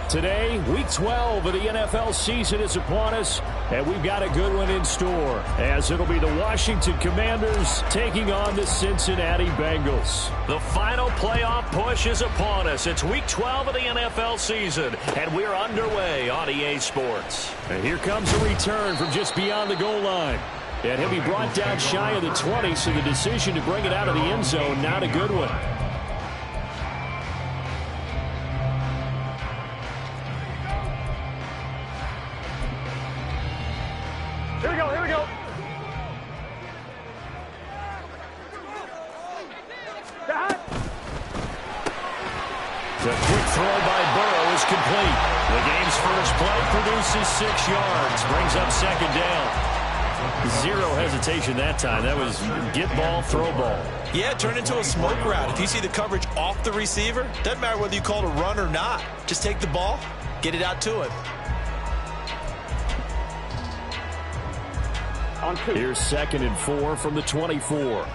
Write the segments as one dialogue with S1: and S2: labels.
S1: Today, Week 12 of the NFL season is upon us, and we've got a good one in store, as it'll be the Washington Commanders taking on the Cincinnati Bengals.
S2: The final playoff push is upon us. It's Week 12 of the NFL season, and we're underway on EA Sports.
S1: And here comes a return from just beyond the goal line. And he'll be brought down shy of the 20, so the decision to bring it out of the end zone, not a good one.
S3: Here we go, here we go.
S1: The quick throw by Burrow is complete. The game's first play produces 6 yards, brings up second down. Zero hesitation that time. That was get ball, throw ball.
S4: Yeah, it turned into a smoke route. If you see the coverage off the receiver, doesn't matter whether you call it a run or not. Just take the ball, get it out to him.
S1: Here's 2nd and 4 from the 24.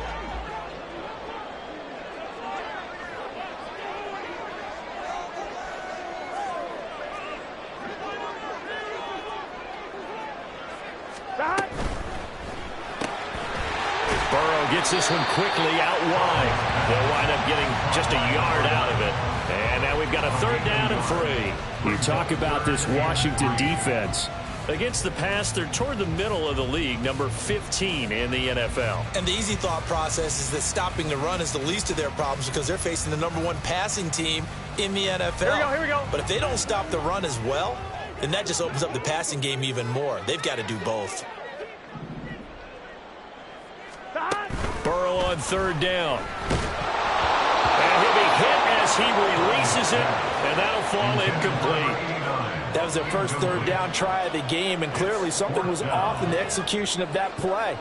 S1: Burrow gets this one quickly out wide. They'll wind up getting just a yard out of it. And now we've got a 3rd down and 3. You talk about this Washington defense. Against the pass, they're toward the middle of the league, number 15 in the NFL.
S4: And the easy thought process is that stopping the run is the least of their problems because they're facing the number 1 passing team in the NFL.
S3: Here we go, here we go.
S4: But if they don't stop the run as well, then that just opens up the passing game even more. They've got to do both.
S1: Burrow on 3rd down. And he'll be hit as he releases it, and that'll fall incomplete.
S5: That was their first 3rd down try of the game, and clearly something was off in the execution of that play.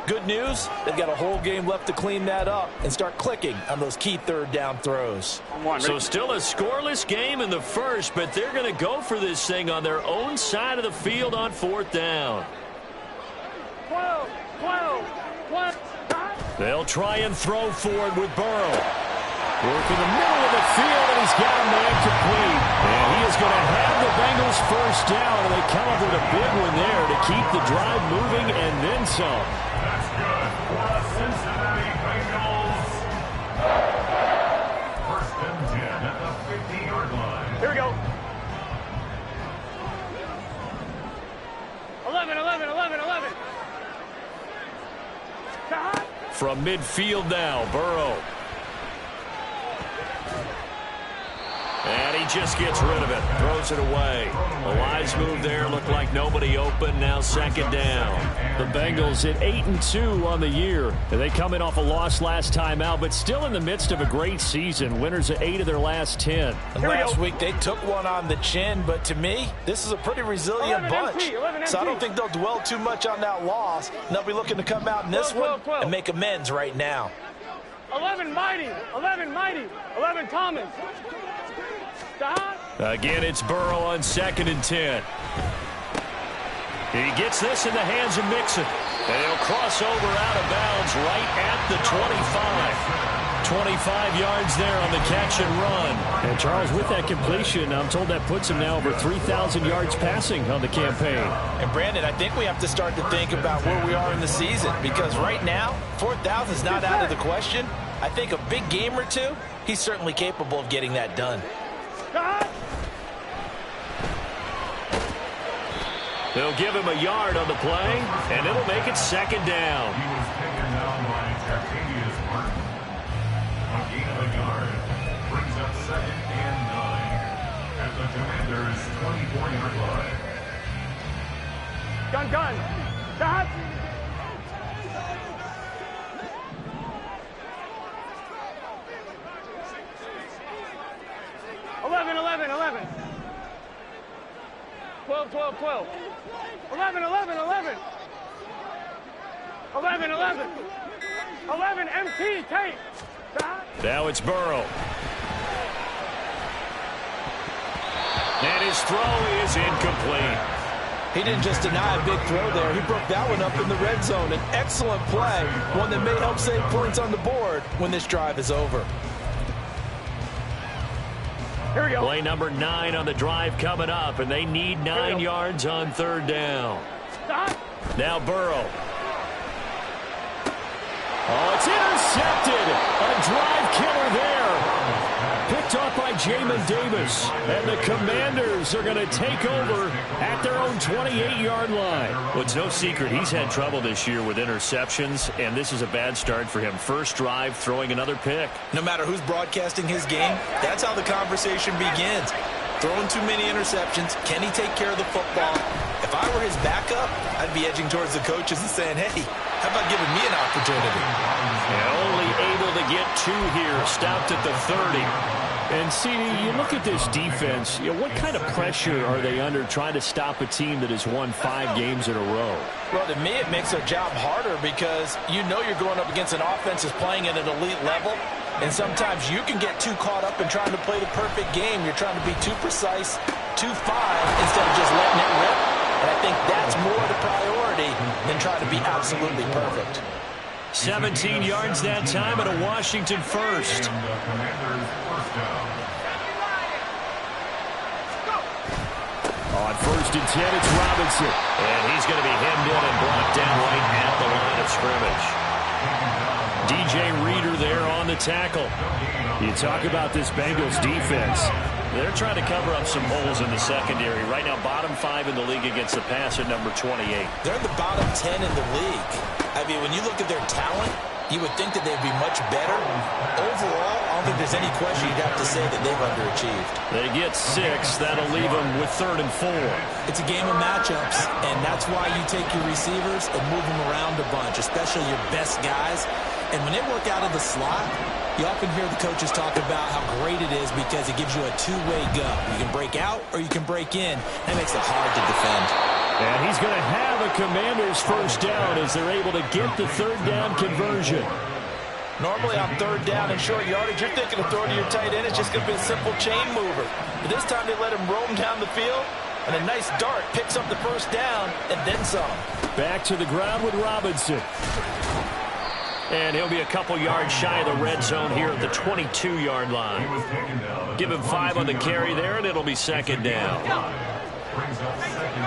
S5: Good news, they've got a whole game left to clean that up and start clicking on those key 3rd down throws.
S2: So still a scoreless game in the first, but they're going to go for this thing on their own side of the field on 4th down.
S3: 12.
S1: They'll try and throw forward with Burrow. Work in the middle of the field, and he's got a man complete. And he is going to have the Bengals 1st down, and they come up with a big one there to keep the drive moving and then some.
S6: That's good for the Cincinnati Bengals. 1st and 10 at the 50-yard line.
S3: Here we go. 11.
S1: From midfield now, Burrow. And he just gets rid of it, throws it away. A wise move there, looked like nobody open, now 2nd down. The Bengals at 8-2 on the year. They come in off a loss last time out, but still in the midst of a great season. Winners of 8 of their last 10.
S5: Last week they took one on the chin, but to me, this is a pretty resilient bunch. So I don't think they'll dwell too much on that loss. And they'll be looking to come out in this one and make amends right now.
S3: 11 mighty. 11 Thomas.
S1: Again, it's Burrow on 2nd and 10. He gets this in the hands of Mixon. And he'll cross over out of bounds right at the 25. 25 yards there on the catch and run. And Charles, with that completion, I'm told that puts him now over 3,000 yards passing on the campaign.
S5: And Brandon, I think we have to start to think about where we are in the season, because right now, 4,000 is not out of the question. I think a big game or two, he's certainly capable of getting that done.
S1: They'll give him a yard on the play, and it'll make it 2nd down.
S6: He was taken down by Tarkanius Martin. A gain of a yard brings up 2nd and 9 at the Commanders' 24-yard line.
S3: Gun. Stop. Eleven. 12. 11. 11 MT tape.
S1: Now it's Burrow. And his throw is incomplete.
S5: He didn't just deny a big throw there. He broke that one up in the red zone. An excellent play, one that may help save points on the board when this drive is over.
S3: Here we go.
S1: Play number 9 on the drive coming up, and they need 9 yards on third down.
S3: Stop.
S1: Now Burrow. Oh, it's intercepted. A drive killer there. Picked off by Jamin Davis. And the Commanders are going to take over at their own 28-yard line. Well, it's no secret he's had trouble this year with interceptions, and this is a bad start for him. First drive, throwing another pick.
S4: No matter who's broadcasting his game, that's how the conversation begins. Throwing too many interceptions. Can he take care of the football? If I were his backup, I'd be edging towards the coaches and saying, hey, how about giving me an opportunity?
S1: And only able to get 2 here. Stopped at the 30. And, CD, you look at this defense, what kind of pressure are they under trying to stop a team that has won 5 games in a row?
S5: Well, to me, it makes their job harder because you know you're going up against an offense that's playing at an elite level. And sometimes you can get too caught up in trying to play the perfect game. You're trying to be too precise, too fine, instead of just letting it rip. And I think that's more the priority than trying to be absolutely perfect.
S1: 17 yards that time and a Washington first. On first and 10, it's Robinson. And he's going to be hemmed in and brought down right at the line of scrimmage. DJ Reader there on the tackle. You talk about this Bengals defense. They're trying to cover up some holes in the secondary. Right now, bottom 5 in the league against the pass at number 28.
S4: They're the bottom 10 in the league. I mean, when you look at their talent, you would think that they'd be much better. Overall, I don't think there's any question you'd have to say that they've underachieved.
S1: They get 6. That'll leave them with 3rd and 4.
S4: It's a game of matchups, and that's why you take your receivers and move them around a bunch, especially your best guys. And when they work out of the slot, you often hear the coaches talk about how great it is because it gives you a two-way go. You can break out or you can break in. That makes it hard to defend.
S1: And he's going to have a Commanders first down as they're able to get the 3rd down conversion.
S5: Normally on 3rd down and short yardage, you're thinking of throwing to your tight end. It's just going to be a simple chain mover. But this time they let him roam down the field, and a nice dart picks up the first down and then some.
S1: Back to the ground with Robinson. And he'll be a couple yards shy of the red zone here at the 22-yard line. Give him 5 on the carry there, and it'll be 2nd down.
S6: Brings up 2nd and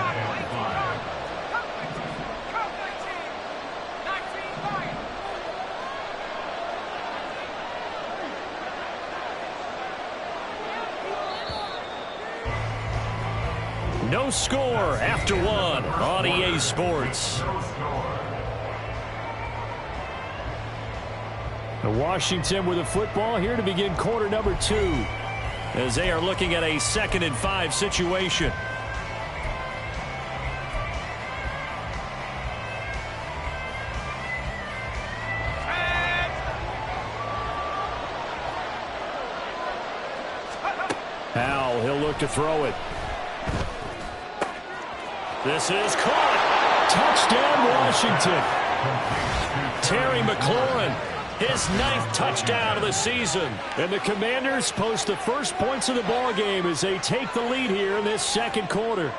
S6: 5.
S1: No score after 1 on EA Sports. Washington with the football here to begin quarter number 2 as they are looking at a 2nd and 5 situation. Howell, he'll look to throw it. This is caught. Touchdown, Washington. Terry McLaurin, his 9th touchdown of the season. And the Commanders post the first points of the ball game as they take the lead here in this 2nd quarter.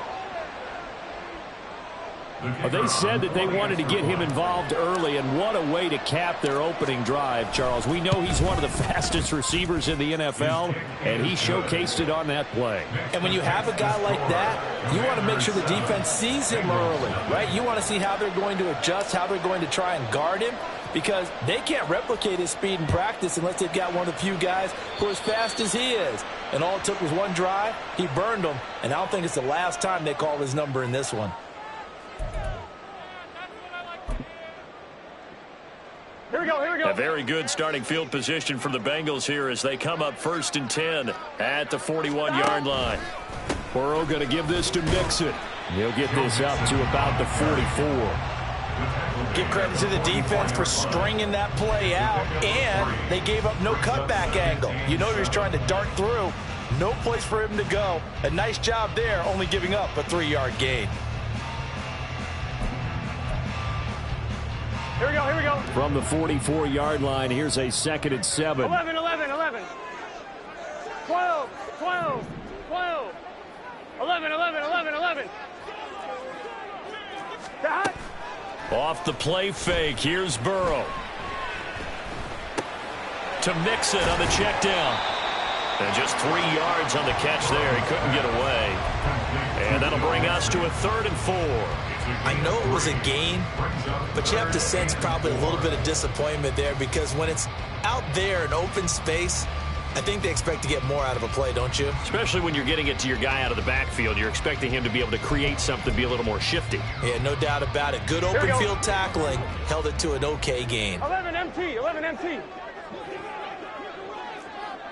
S1: They said that they wanted to get him involved early, and what a way to cap their opening drive, Charles. We know he's one of the fastest receivers in the NFL, and he showcased it on that play.
S5: And when you have a guy like that, you want to make sure the defense sees him early, right? You want to see how they're going to adjust, how they're going to try and guard him, because they can't replicate his speed in practice unless they've got one of the few guys who are as fast as he is. And all it took was one drive. He burned them, and I don't think it's the last time they call his number in this one.
S3: Here we go, here we go.
S1: A very good starting field position for the Bengals here as they come up 1st and 10 at the 41-yard line. Burrow going to give this to Mixon. He'll get this up to about the 44.
S5: Give credit to the defense for stringing that play out, and they gave up no cutback angle. You know he was trying to dart through. No place for him to go. A nice job there, only giving up a 3-yard gain.
S3: Here we go, here we go.
S1: From the 44-yard line, here's a 2nd and 7.
S3: 11, 11, 11. 12, 12, 12. 11, 11, 11, 11. That.
S1: Off the play fake, here's Burrow. To Mixon on the check down. And just 3 yards on the catch there. He couldn't get away. And that'll bring us to a 3rd and 4.
S4: I know it was a gain, but you have to sense probably a little bit of disappointment there because when it's out there in open space, I think they expect to get more out of a play, don't you?
S1: Especially when you're getting it to your guy out of the backfield. You're expecting him to be able to create something, be a little more shifty.
S4: Yeah, no doubt about it. Good open field tackling. Held it to an okay gain.
S3: 11 MT, 11 MT.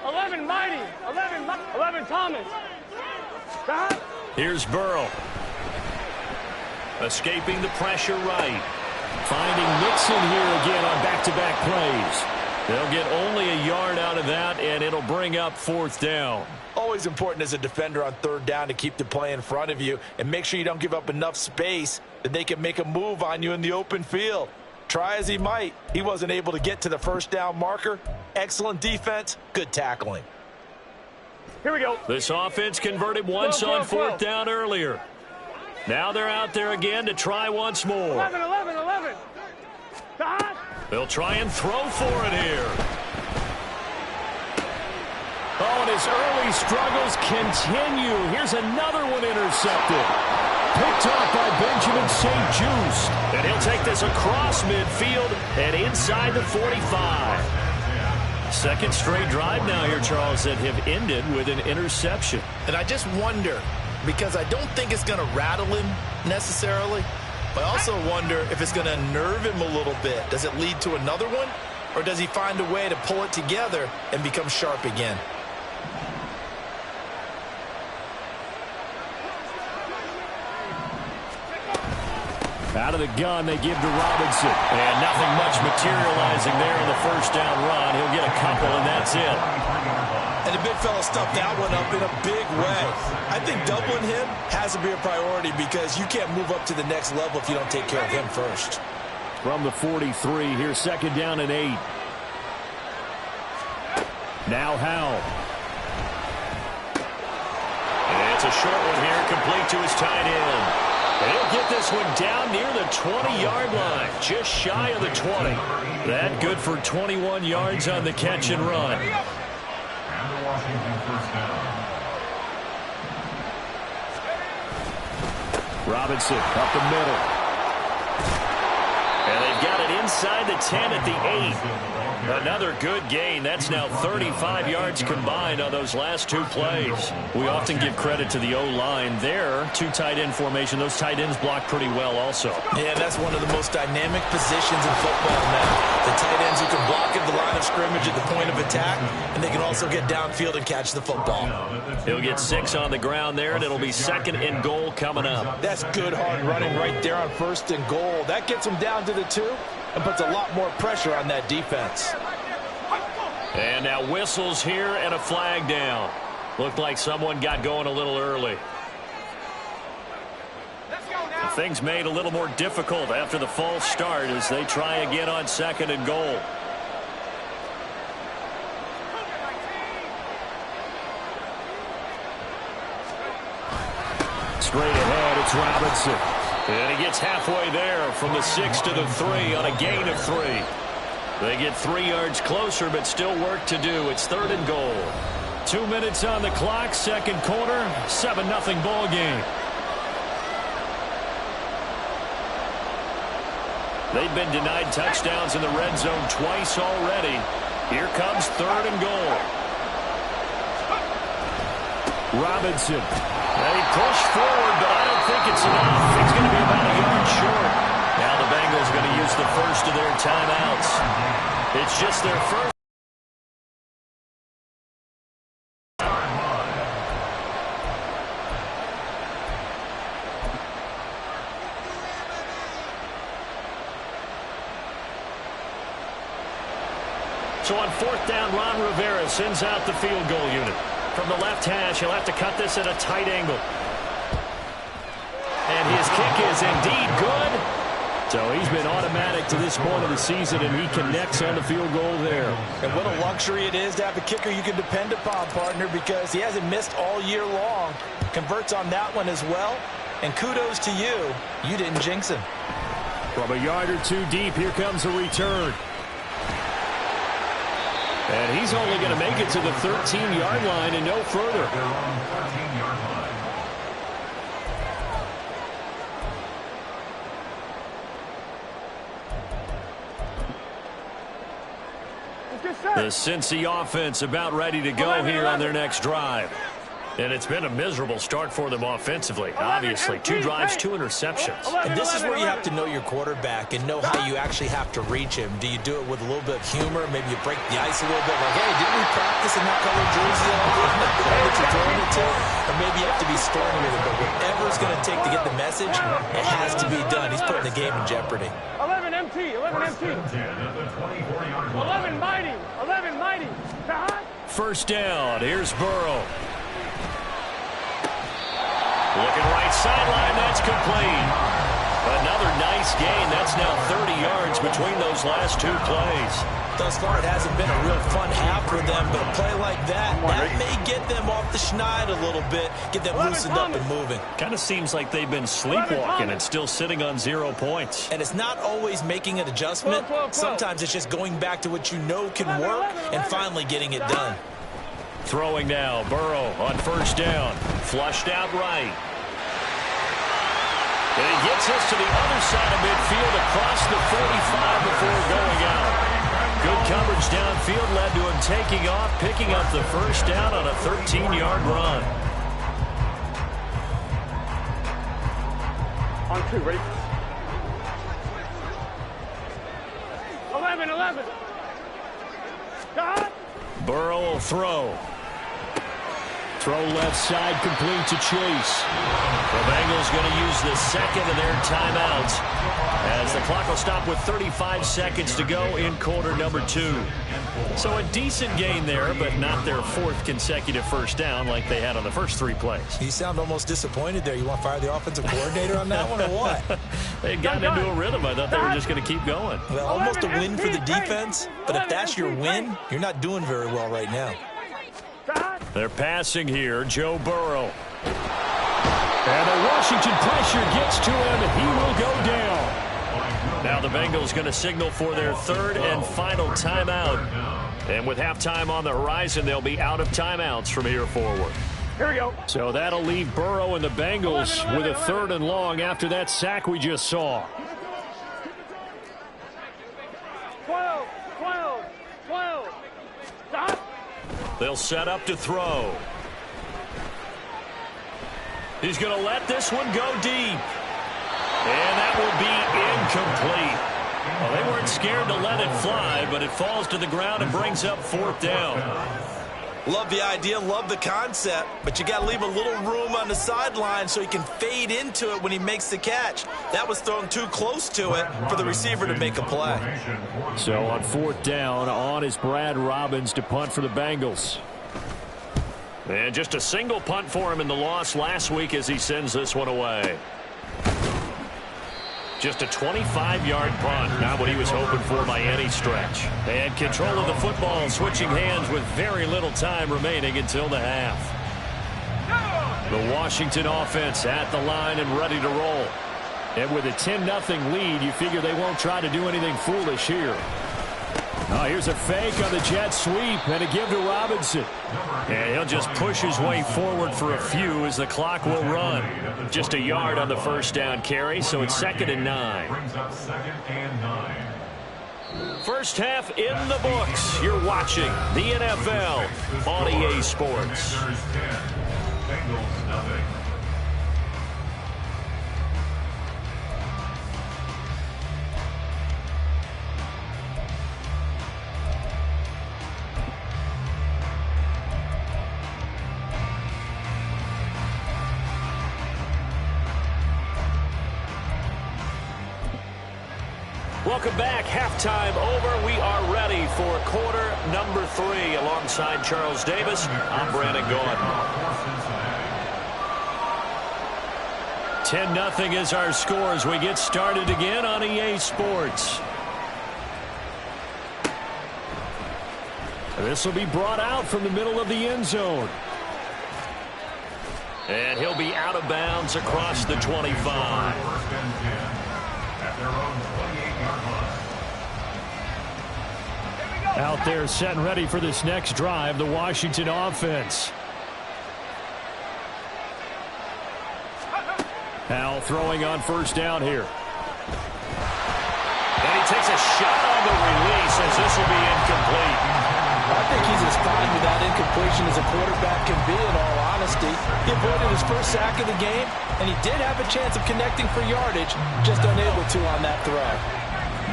S3: 11 Mighty, 11 Thomas. Stop.
S1: Here's Burrow. Escaping the pressure right. Finding Mixon here again on back-to-back plays. They'll get only a yard out of that, and it'll bring up 4th down.
S5: Always important as a defender on 3rd down to keep the play in front of you and make sure you don't give up enough space that they can make a move on you in the open field. Try as he might, he wasn't able to get to the 1st down marker. Excellent defense, good tackling.
S3: Here we go.
S1: This offense converted once on 4th down earlier. Now they're out there again to try once more.
S3: 11. Stop.
S1: They'll try and throw for it here. Oh, and his early struggles continue. Here's another one intercepted. Picked off by Benjamin St-Juste. And he'll take this across midfield and inside the 45. 2nd straight drive now here, Charles, that have ended with an interception.
S4: And I just wonder, because I don't think it's going to rattle him necessarily, but I also wonder if it's going to nerve him a little bit. Does it lead to another one? Or does he find a way to pull it together and become sharp again?
S1: Out of the gun, they give to Robinson. And nothing much materializing there on the 1st down run. He'll get a couple, and that's it.
S4: And the big fella stuffed that one up in a big way. I think doubling him has to be a priority because you can't move up to the next level if you don't take care of him first.
S1: From the 43, here's 2nd down and 8. Now Howell. And it's a short one here, complete to his tight end. And he'll get this one down near the 20-yard line, just shy of the 20. That good for 21 yards on the catch and run.
S6: And the Washington 1st down.
S1: Robinson up the middle. And they've got it inside the 10 at the 8. Another good gain. That's now 35 yards combined on those last 2 plays. We often give credit to the O-line there. 2 tight end formation. Those tight ends block pretty well also.
S4: Yeah, that's one of the most dynamic positions in football now. The tight ends who can block at the line of scrimmage at the point of attack, and they can also get downfield and catch the football.
S1: He'll get 6 on the ground there, and it'll be 2nd and goal coming up.
S5: That's good hard running right there on 1st and goal. That gets them down to the 2 and puts a lot more pressure on that defense.
S1: And now whistles here and a flag down. Looked like someone got going a little early. Things made a little more difficult after the false start as they try again on 2nd and goal. Straight ahead, it's Robinson. And he gets halfway there from the 6 to the 3 on a gain of 3. They get 3 yards closer, but still work to do. It's 3rd and goal. 2 minutes on the clock, 2nd quarter, 7-0 ball game. They've been denied touchdowns in the red zone twice already. Here comes 3rd and goal. Robinson. They push forward, but I don't think it's enough. It's going to be about a yard short. Now the Bengals going to use the first of their timeouts. It's just their first. So on 4th down, Ron Rivera sends out the field goal unit. From the left hash, he'll have to cut this at a tight angle. And his kick is indeed good. So he's been automatic to this point of the season, and he connects on the field goal there.
S5: And what a luxury it is to have a kicker you can depend upon, partner, because he hasn't missed all year long. Converts on that one as well. And kudos to you. You didn't jinx him.
S1: From a yard or 2 deep, here comes a return. And he's only going to make it to the 13-yard line and no further.
S6: They're on 13-yard line.
S1: The Cincy offense about ready to go here on their next drive. And it's been a miserable start for them offensively. Obviously, 2 drives, 2 interceptions.
S4: And this is where you have to know your quarterback and know how you actually have to reach him. Do you do it with a little bit of humor? Maybe you break the ice a little bit. Like, hey, didn't we practice in that color jersey all year? Isn't that the guy that you're throwing it to? Or maybe you have to be stern with it. But whatever it's going to take to get the message, it has to be done. He's putting the game in jeopardy.
S3: 11 MT, 11 MT. 11 mighty, 11 mighty.
S1: First down, here's Burrow. Looking right sideline, that's complete. Another nice gain. That's now 30 yards between those last 2 plays.
S4: Thus far, it hasn't been a real fun half for them, but a play like that may get them off the schneid a little bit, get them loosened up and moving.
S1: Kind of seems like they've been sleepwalking and still sitting on 0 points.
S4: And it's not always making an adjustment. Sometimes it's just going back to what you know can work and finally getting it done.
S1: Throwing now, Burrow on first down. Flushed out right. And he gets us to the other side of midfield across the 45 before going out. Good coverage downfield led to him taking off, picking up the first down on a 13-yard run.
S3: On 2, ready? 11.
S1: Burrow will throw. Throw left side, complete to Chase. The Bengals going to use the second of their timeouts as the clock will stop with 35 seconds to go in quarter number 2. So a decent gain there, but not their 4th consecutive first down like they had on the first 3 plays.
S4: You sound almost disappointed there. You want to fire the offensive coordinator on that one or what?
S1: They got into a rhythm. I thought they were just going to keep going.
S4: Well, almost a win for the defense, but if that's your win, you're not doing very well right now.
S1: They're passing here, Joe Burrow. And the Washington pressure gets to him, and he will go down. Now the Bengals going to signal for their 3rd and final timeout. And with halftime on the horizon, they'll be out of timeouts from here forward.
S3: Here we go.
S1: So that'll leave Burrow and the Bengals with a 3rd and long after that sack we just saw.
S3: 12. Stop.
S1: They'll set up to throw. He's going to let this one go deep. And that will be incomplete. Well, they weren't scared to let it fly, but it falls to the ground and brings up 4th down.
S5: Love the idea, love the concept, but you got to leave a little room on the sideline so he can fade into it when he makes the catch. That was thrown too close to it for the receiver to make a play.
S1: So on 4th down, on is Brad Robbins to punt for the Bengals. And just a single punt for him in the loss last week as he sends this one away. Just a 25-yard punt, not what he was hoping for by any stretch. And control of the football, switching hands with very little time remaining until the half. The Washington offense at the line and ready to roll. And with a 10-0 lead, you figure they won't try to do anything foolish here. Oh, here's a fake on the jet sweep and a give to Robinson. And he'll just push his way forward for a few as the clock will run. Just a yard on the first down carry, so it's 2nd and 9.
S6: Brings up 2nd and 9.
S1: First half in the books. You're watching the NFL on EA Sports.
S6: Commanders 10, Bengals nothing.
S1: Welcome back. Halftime over. We are ready for quarter number 3. Alongside Charles Davis, I'm Brandon Gordon. 10-0 is our score as we get started again on EA Sports. This will be brought out from the middle of the end zone. And he'll be out of bounds across the 25.
S6: 1st and 10 at their own 28-yard line.
S3: Here we go.
S1: Out there set and ready for this next drive, the Washington offense. Howell throwing on first down here.
S2: And he takes a shot on the release as this will be incomplete.
S5: I think he's as fine with that incompletion as a quarterback can be, in all honesty. He avoided his first sack of the game, and he did have a chance of connecting for yardage, just unable to on that throw.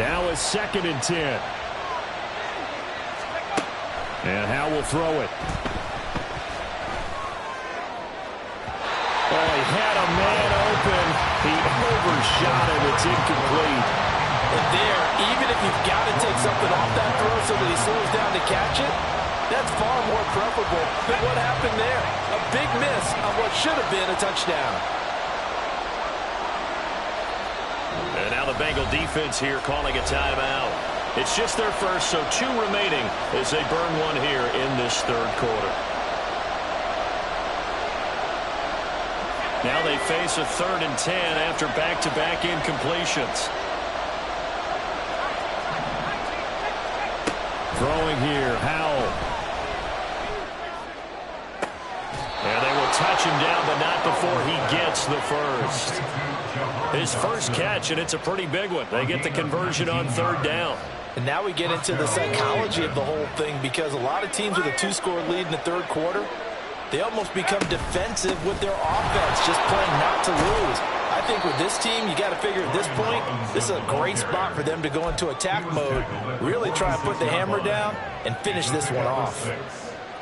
S1: Now a 2nd and 10. And Howell will throw it. Oh, he had a man open. He overshot it. It's incomplete.
S5: And there, even if you've got to take something off that throw so that he slows down to catch it, that's far more preferable than what happened there. A big miss on what should have been a touchdown.
S2: And now the Bengal defense here calling a timeout. It's just their first, so 2 remaining as they burn one here in this third quarter. Now they face a 3rd and 10 after back-to-back incompletions.
S1: Throwing here, Howell.
S2: And they will touch him down, but not before he gets the first. His first catch, and it's a pretty big one. They get the conversion on 3rd down.
S5: And now we get into the psychology of the whole thing, because a lot of teams with a 2-score lead in the third quarter, they almost become defensive with their offense, just playing not to lose. I think with this team, you got to figure at this point, this is a great spot for them to go into attack mode, really try and put the hammer down and finish this one off.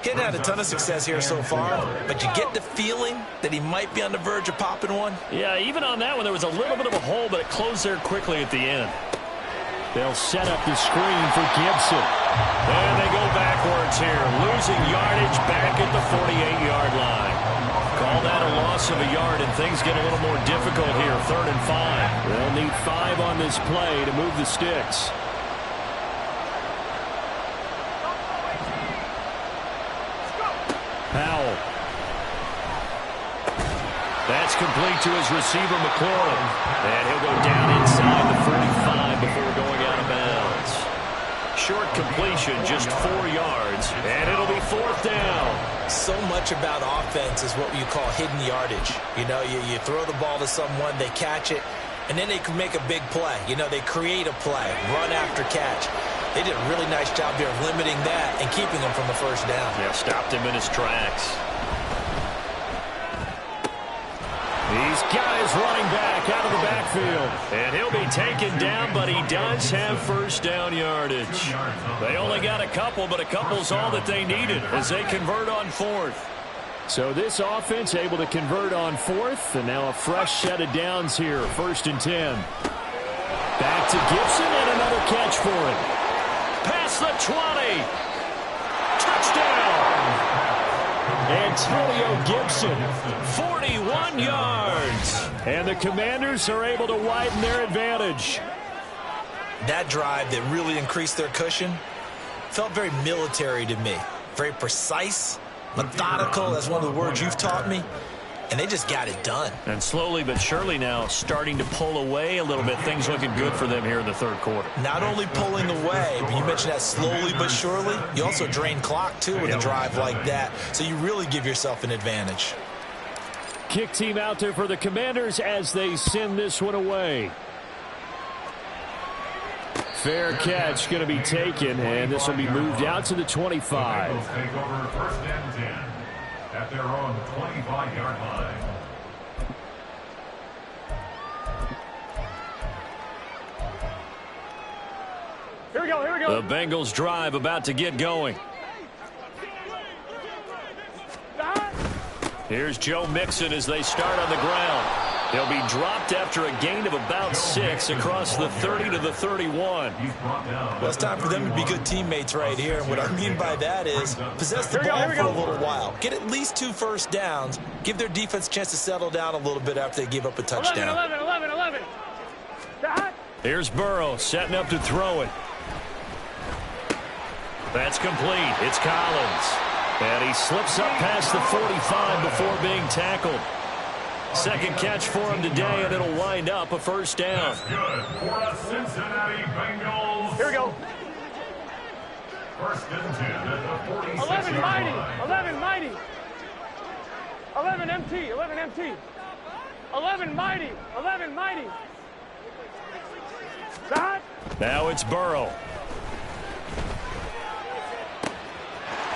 S5: He hadn't had a ton of success here so far, but you get the feeling that he might be on the verge of popping one.
S2: Yeah, even on that one, there was a little bit of a hole, but it closed there quickly at the end.
S1: They'll set up the screen for Gibson.
S2: And they go backwards here, losing yardage back at the 48-yard line. Call that a loss of a yard, and things get a little more difficult here, 3rd and 5.
S1: They'll need 5 on this play to move the sticks. Howell.
S2: That's complete to his receiver, McLaurin. And he'll go down inside the 45 before going out of bounds. Short completion, just 4 yards, and it'll be 4th down.
S5: So much about offense is what you call hidden yardage. You know, you throw the ball to someone, they catch it, and then they can make a big play. You know, they create a play, run after catch. They did a really nice job there of limiting that and keeping him from the first down.
S2: Yeah, stopped him in his tracks.
S1: He's got his running back out of the backfield.
S2: And he'll be taken down, but he does have first down yardage. They only got a couple, but a couple's all that they needed as they convert on 4th.
S1: So this offense able to convert on 4th, and now a fresh set of downs here, 1st and 10. Back to Gibson, and another catch for him.
S2: Past the 20. Touchdown.
S1: Antonio Gibson.
S2: 41 yards.
S1: And the Commanders are able to widen their advantage.
S5: That drive that really increased their cushion felt very military to me. Very precise, methodical, that's one of the words you've taught me. And they just got it done.
S2: And slowly but surely now starting to pull away a little bit. Things looking good for them here in the third quarter.
S5: Not only pulling away, but you mentioned that slowly but surely. You also drain clock, too, with a drive like that. So you really give yourself an advantage.
S1: Kick team out there for the Commanders as they send this one away. Fair catch going to be taken, and this will be moved out to the 25.
S6: Take over 1st and 10 at their own 25-yard line.
S3: Here we go, here we go.
S2: The Bengals drive about to get going. Here's Joe Mixon as they start on the ground. He'll be dropped after a gain of about 6 across the 30 to the 31.
S5: Well, it's time for them to be good teammates right here. And what I mean by that is possess the ball for a little while. Get at least 2 first downs. Give their defense a chance to settle down a little bit after they give up a touchdown.
S3: 11.
S2: Here's Burrow setting up to throw it. That's complete. It's Collins. And he slips up past the 45 before being tackled. Second catch for him today, and it'll wind up a first down.
S6: That's good for the Cincinnati Bengals.
S3: Here we go.
S6: First and 10 at the 46
S3: 11 mighty. 11 mighty. 11 MT. 11 MT. 11 mighty. 11 mighty. Shot.
S1: Now it's Burrow.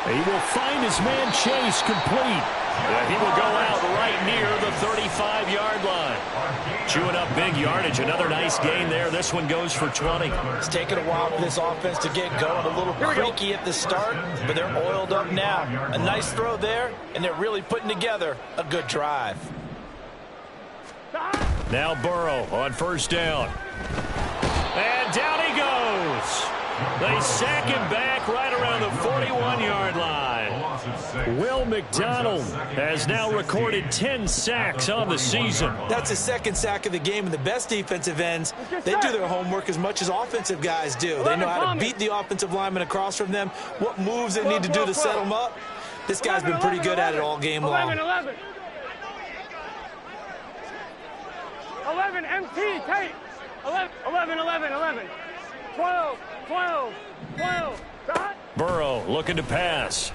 S1: He will find his man Chase complete. And he will go out right near the 35-yard line. Chewing up big yardage. Another nice gain there. This one goes for 20.
S5: It's taken a while for this offense to get going. A little creaky at the start, but they're oiled up now. A nice throw there, and they're really putting together a good drive.
S1: Now Burrow on first down. And down he goes. They sack him back right around the 41-yard line. Will McDonald has now recorded 10 sacks on the season.
S4: That's his second sack of the game, and the best defensive ends, they do their homework as much as offensive guys do. They know how to beat the offensive lineman across from them, what moves they need to do to set them up. This guy's been pretty good at it all game long.
S3: 11 MT, Tate. 11. 12. Shot.
S1: Burrow looking to pass.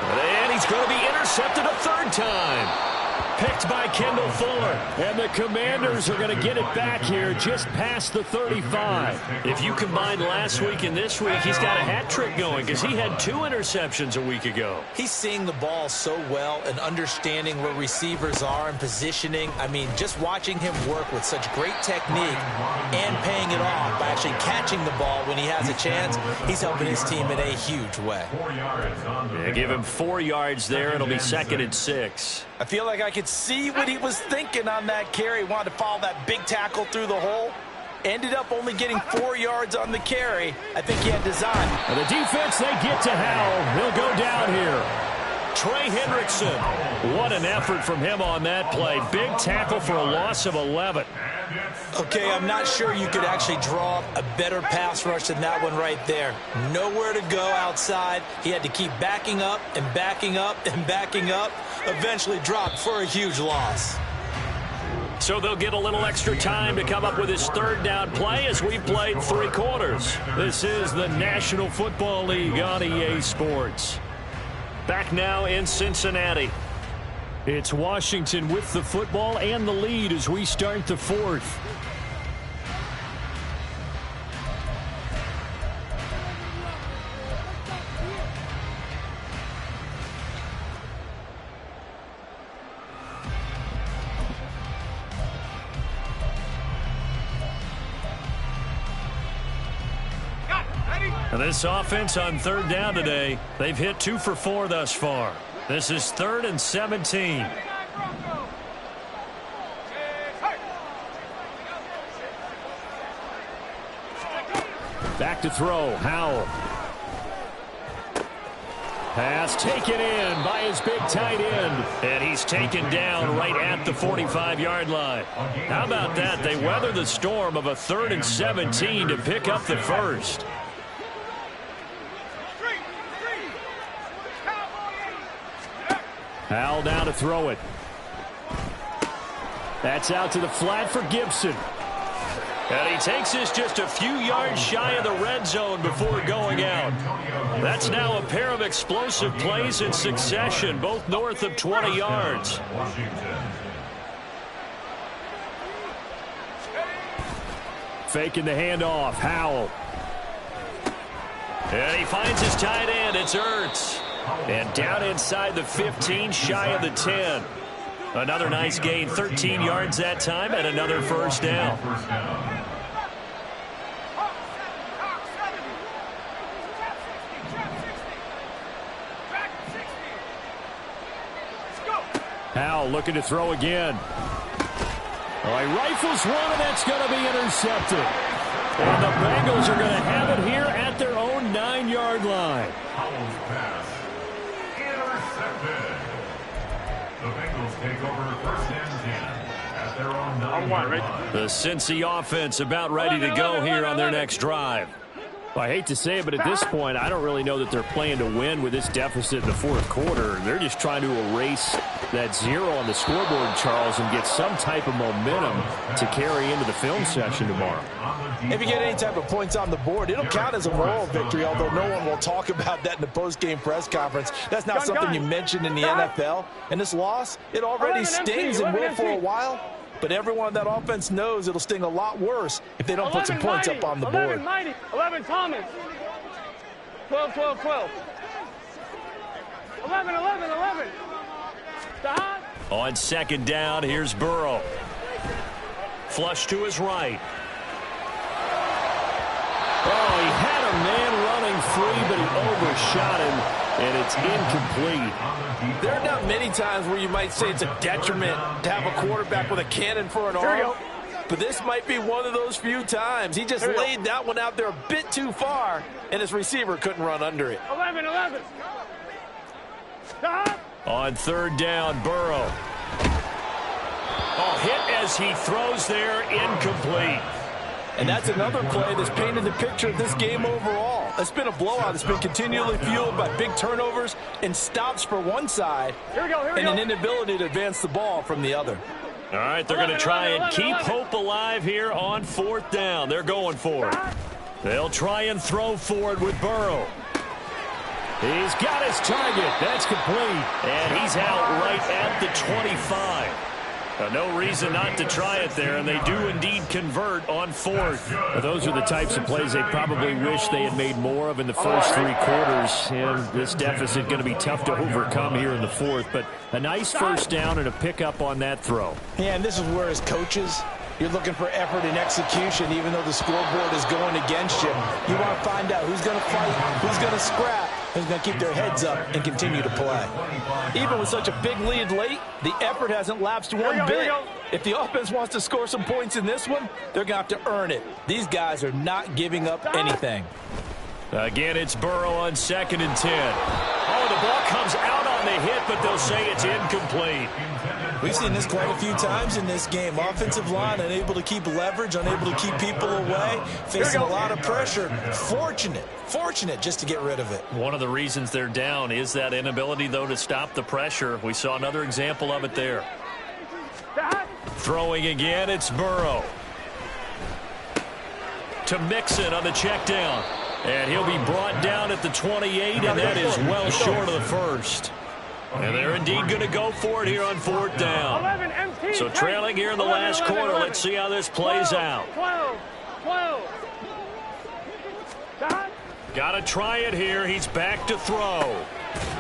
S1: And he's going to be intercepted a third time. Picked by Kendall Fuller. And the Commanders are going to get it back here just past the 35. If you combine last week and this week, he's got a hat trick going because he had 2 interceptions a week ago.
S4: He's seeing the ball so well and understanding where receivers are and positioning. I mean, just watching him work with such great technique and paying it off by actually catching the ball when he has a chance, he's helping his team in a huge way.
S1: Yeah, give him 4 yards there. It'll be 2nd and 6.
S5: I feel like I could see what he was thinking on that carry. He wanted to follow that big tackle through the hole. Ended up only getting 4 yards on the carry. I think he had design.
S1: And the defense, they get to Howell. He'll go down here. Trey Hendrickson. What an effort from him on that play. Big tackle for a loss of 11.
S4: Okay, I'm not sure you could actually draw up a better pass rush than that one right there. Nowhere to go outside. He had to keep backing up and backing up and backing up. Eventually dropped for a huge loss.
S1: So they'll get a little extra time to come up with his third down play as we've played 3 quarters. This is the National Football League on EA Sports. Back now in Cincinnati. It's Washington with the football and the lead as we start the 4th. And this offense on third down today, they've hit 2 for 4 thus far. This is 3rd and 17. Back to throw, Howell. Pass taken in by his big tight end. And he's taken down right at the 45-yard line. How about that? They weather the storm of a 3rd and 17 to pick up the first. Howell down to throw it. That's out to the flat for Gibson. And he takes this just a few yards shy of the red zone before going out. That's now a pair of explosive plays in succession, both north of 20 yards. Faking the handoff, Howell. And he finds his tight end, it's Ertz. And down inside the 15, shy of the 10. Another nice gain, 13 yards that time, and another first down. Howell looking to throw again. Oh, he rifles one, and that's going to be intercepted. And the Bengals are going to have it here at their own 9-yard line.
S6: Howell's pass intercepted. The Bengals take over 1st and 10 at their own 9-yard line.
S1: The Cincy offense about ready to go here on their next drive. Well, I hate to say it, but at this point, I don't really know that they're playing to win with this deficit in the fourth quarter. They're just trying to erase that 0 on the scoreboard, Charles, and get some type of momentum to carry into the film session tomorrow.
S5: If you get any type of points on the board, it'll count as a moral victory, although no one will talk about that in the post-game press conference. That's not something you mentioned in the NFL. And this loss, it already stings and will for a while. But everyone on that offense knows it'll sting a lot worse if they don't put some points up on the board.
S3: 11 Thomas. 12, 12, 12. 11, 11, 11.
S2: On second down, here's Burrow. Flush to his right.
S1: Oh, he had a man running free, but he overshot him, and it's incomplete.
S5: There are not many times where you might say it's a detriment to have a quarterback with a cannon for an arm. But this might be one of those few times. He just laid that one out there a bit too far, and his receiver couldn't run under it.
S3: 11, 11.
S2: On third down, Burrow. Oh, hit as he throws there, incomplete.
S5: And that's another play that's painted the picture of this game overall. It's been a blowout. It's been continually fueled by big turnovers and stops for one side and an inability to advance the ball from the other.
S2: All right, they're going to try and keep hope alive here on fourth down. They're going for it. They'll try and throw for it with Burrow. He's got his target. That's complete. And he's out right at the 25. No reason not to try it there, and they do indeed convert on fourth.
S1: Well, those are the types of plays they probably wish they had made more of in the first three quarters, and this deficit going to be tough to overcome here in the fourth. But a nice first down and a pickup on that throw.
S5: Yeah, and this is where, as coaches, you're looking for effort and execution, even though the scoreboard is going against you. You want to find out who's going to fight, who's going to scrap, who's going to keep their heads up and continue to play. Even with such a big lead late, the effort hasn't lapsed one bit. If the offense wants to score some points in this one, they're going to have to earn it. These guys are not giving up anything.
S2: Again, it's Burrow on 2nd and 10. Oh, the ball comes out on the hit, but they'll say it's incomplete.
S5: We've seen this quite a few times in this game. Offensive line unable to keep leverage, unable to keep people away, facing a lot of pressure. Fortunate just to get rid of it.
S2: One of the reasons they're down is that inability, though, to stop the pressure. We saw another example of it there. Throwing again, it's Burrow. To Mixon on the check down. And he'll be brought down at the 28, and that is well short of the first. And they're indeed going to go for it here on fourth down. So trailing here in the last quarter. Let's see how this plays out.
S3: 12.
S2: Got to try it here. He's back to throw.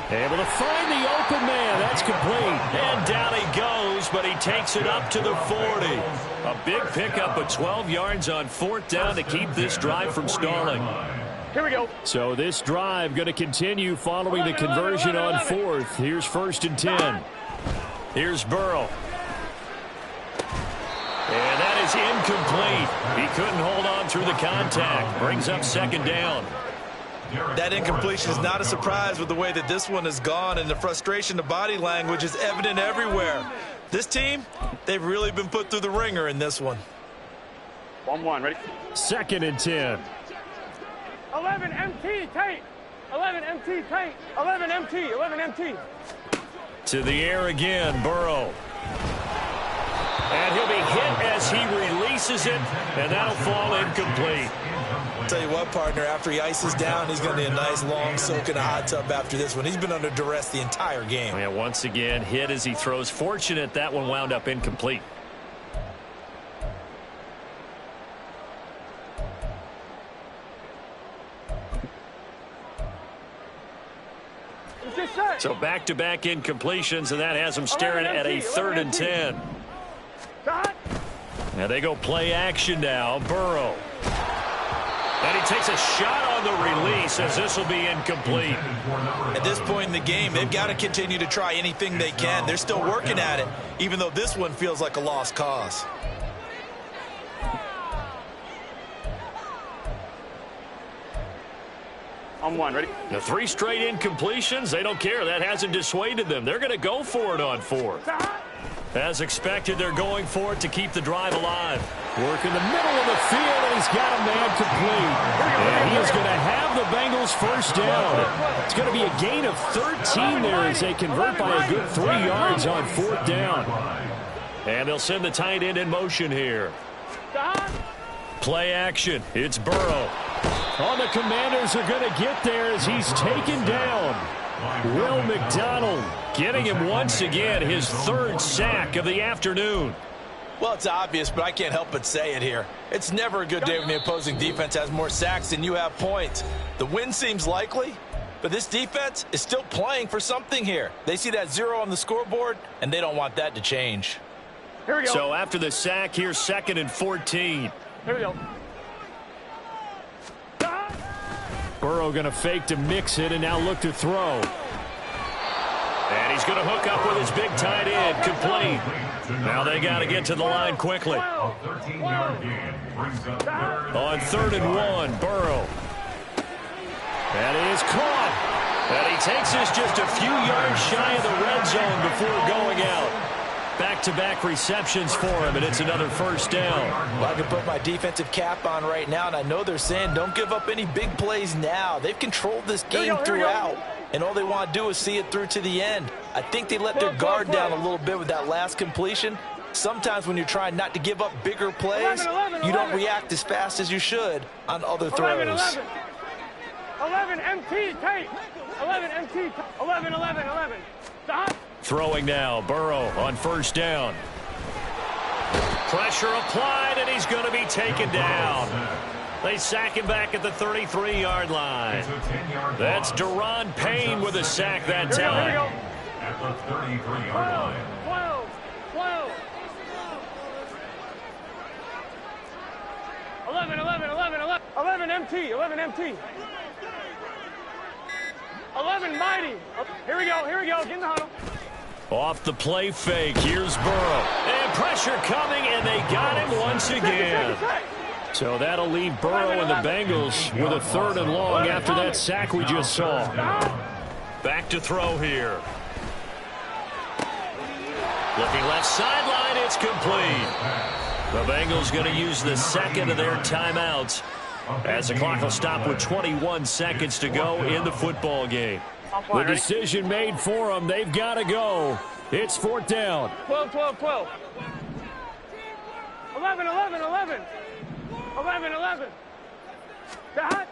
S2: Able to find the open man. That's complete. And down he goes, but he takes it up to the 40. A big pickup of 12 yards on fourth down to keep this drive from stalling.
S3: Here we go.
S1: So this drive going to continue following the conversion on fourth. Here's 1st and 10.
S2: Here's Burrow. And that is incomplete. He couldn't hold on through the contact. Brings up 2nd down.
S5: That incompletion is not a surprise with the way that this one has gone, and the frustration, the body language is evident everywhere. This team, they've really been put through the ringer in this one.
S3: 1-1, ready?
S1: 2nd and 10.
S3: 11 MT, Tate. 11 MT, Tate. 11 MT, 11 MT.
S2: To the air again, Burrow. And he'll be hit as he releases it, and that'll fall incomplete.
S5: I'll tell you what, partner, after he ices down, he's going to need a nice long soak in a hot tub after this one. He's been under duress the entire game.
S2: Yeah, once again, hit as he throws. Fortunate that one wound up incomplete. So back-to-back incompletions, and that has them staring at a 3rd and 10. And they go play action now. Burrow. And he takes a shot on the release as this will be incomplete.
S5: At this point in the game, they've got to continue to try anything they can. They're still working at it, even though this one feels like a lost cause.
S3: On 1, ready?
S2: The 3 straight incompletions, they don't care. That hasn't dissuaded them. They're going to go for it on 4th.
S1: As expected, they're going for it to keep the drive alive.
S2: Work in the middle of the field, and he's got a man complete. And he is going to have the Bengals first down. It's going to be a gain of 13 there as they convert by a good 3 yards on 4th down.
S1: And they'll send the tight end in motion here. Play action. It's Burrow.
S2: Oh, the Commanders are going to get there as he's taken down. Will McDonald getting him once again, his 3rd sack of the afternoon.
S5: Well, it's obvious, but I can't help but say it here. It's never a good day when the opposing defense has more sacks than you have points. The win seems likely, but this defense is still playing for something here. They see that 0 on the scoreboard, and they don't want that to change.
S3: Here we go.
S1: So after the sack, here's 2nd and 14.
S3: Here we go.
S2: Burrow going to fake to mix it and now look to throw.
S1: And he's going to hook up with his big tight end, complete. Now they got to get to the line quickly.
S6: A 13-yard gain brings up 3rd.
S1: On 3rd and 1, Burrow.
S2: That is caught.
S1: And he takes this just a few yards shy of the red zone before going out. Back-to-back receptions for him, and it's another 1st down.
S5: Well, I can put my defensive cap on right now, and I know they're saying don't give up any big plays now. They've controlled this game throughout, and all they want to do is see it through to the end. I think they let their guard down a little bit with that last completion. Sometimes when you're trying not to give up bigger plays, you don't react as fast as you should on other throws.
S3: 11 MT, tape. 11 MT, 11. Stop.
S1: Throwing now, Burrow on 1st down. Pressure applied, and he's going to be taken down. They sack him back at the 33-yard line. That's Deron Payne with a sack that time.
S6: At the 33-yard line.
S3: 12. 11 MT. 11 mighty. Here we go. Get in the huddle.
S1: Off the play fake, here's Burrow. And pressure coming, and they got him once again.
S2: So that'll leave Burrow and the Bengals with a 3rd and long after that sack we just saw.
S1: Back to throw here. Looking left sideline, it's complete. The Bengals going to use the 2nd of their timeouts as the clock will stop with 21 seconds to go in the football game.
S2: The decision made for them. They've got to go. It's 4th down.
S3: 12. 11. 11. Dot.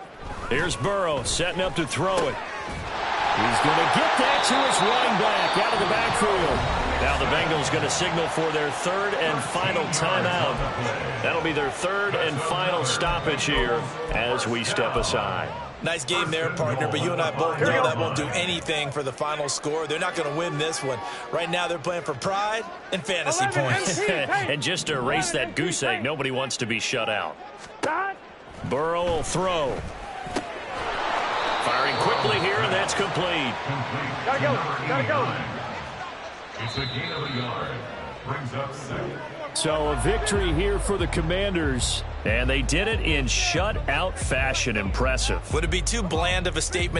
S1: Here's Burrow setting up to throw it.
S2: He's going to get that to his running back out of the backfield.
S1: Now the Bengals going to signal for their 3rd and final timeout. That'll be their 3rd and final stoppage here as we step aside.
S5: Nice game there, partner, but you and I both know that won't do anything for the final score. They're not going to win this one. Right now they're playing for pride and fantasy points.
S1: And just to erase that goose egg, nobody wants to be shut out. Burrow will throw. Firing quickly here, and that's complete.
S3: Gotta go.
S6: It's a gain of a yard. Brings up 2nd.
S2: So a victory here for the Commanders.
S1: And they did it in shutout fashion. Impressive.
S5: Would it be too bland of a statement?